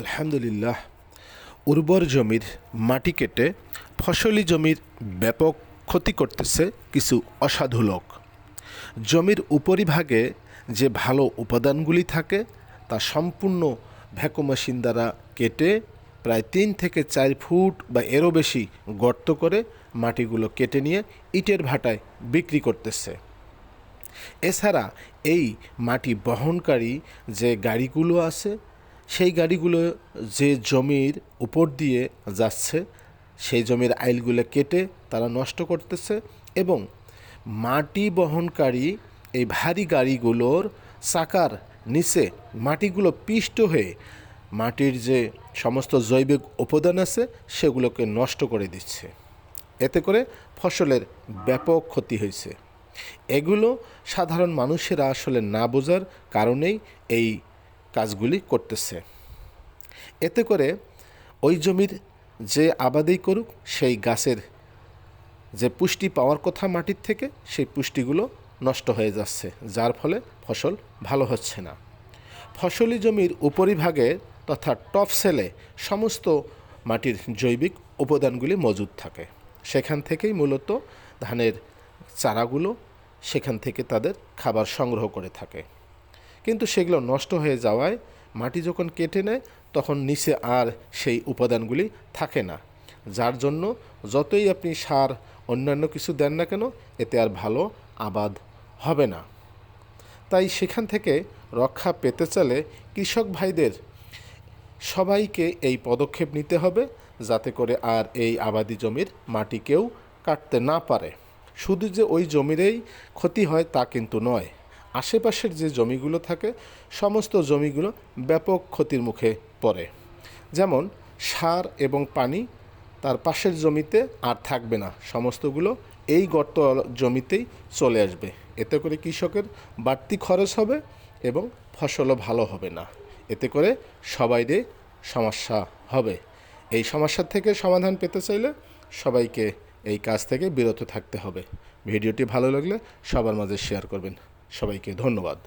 আলহামদুলিল্লাহ। উর্বর জমির মাটি কেটে ফসলি জমির ব্যাপক ক্ষতি করতেছে কিছু অসাধু লোক। জমির উপরিভাগে যে ভালো উপাদানগুলি থাকে তা সম্পূর্ণ ভ্যাকু মেশিন দ্বারা কেটে প্রায় 3 থেকে 4 ফুট বা এরও বেশি গর্ত করে মাটিগুলো কেটে নিয়ে ইটের ভাটায় বিক্রি করতেছে। এছাড়া এই মাটি বহনকারী যে গাড়িগুলো আছে সেই গাড়িগুলো যে জমির উপর দিয়ে যাচ্ছে সেই জমির আইলগুলো কেটে তারা নষ্ট করতেছে এবং মাটি বহনকারী এই ভারী গাড়িগুলোর চাকার নিচে মাটিগুলো পিষ্ট হয়ে মাটির যে সমস্ত জৈবিক উপাদান আছে সেগুলোকে নষ্ট করে দিচ্ছে। এতে করে ফসলের ব্যাপক ক্ষতি হয়েছে। এগুলো সাধারণ মানুষেরা আসলে না বোঝার কারণেই এই কাজগুলি করতেছে। এতে করে ওই জমির যে আবাদি করুক সেই গাছের যে পুষ্টি পাওয়ার কথা মাটির থেকে সেই পুষ্টিগুলো নষ্ট হয়ে যাচ্ছে, যার ফলে ফসল ভালো হচ্ছে না। ফসলি জমির উপরিভাগে তথা টপ সেলে সমস্ত মাটির জৈবিক উপাদানগুলি মজুদ থাকে। সেখান থেকেই মূলত ধানের চারাগুলো সেখান থেকে তাদের খাবার সংগ্রহ করে থাকে। কিন্তু সেগুলো নষ্ট হয়ে যাওয়ায় মাটি যখন কেটে নেয় তখন নিচে আর সেই উপাদানগুলি থাকে না, যার জন্য যতই আপনি সার অন্যান্য কিছু দেন না কেন এতে আর ভালো আবাদ হবে না। তাই সেখান থেকে রক্ষা পেতে চাইলে কৃষক ভাইদের সবাইকে এই পদক্ষেপ নিতে হবে, যাতে করে আর এই আবাদি জমির মাটি কেউ কাটতে না পারে। শুধু যে ওই জমিরই ক্ষতি হয় তা কিন্তু নয়, আশেপাশের যে জমিগুলো থাকে সমস্ত জমিগুলো ব্যাপক ক্ষতির মুখে পড়ে। যেমন সার এবং পানি তার পাশের জমিতে আর থাকবে না, সমস্তগুলো এই গর্ত জমিতেই চলে আসবে। এতে করে কৃষকের বাড়তি খরচ হবে এবং ফসলও ভালো হবে না। এতে করে সবাইরই সমস্যা হবে। এই সমস্যা থেকে সমাধান পেতে চাইলে সবাইকে এই কাজ থেকে বিরত থাকতে হবে। ভিডিওটি ভালো লাগলে সবার মাঝে শেয়ার করবেন। সবাইকে ধন্যবাদ।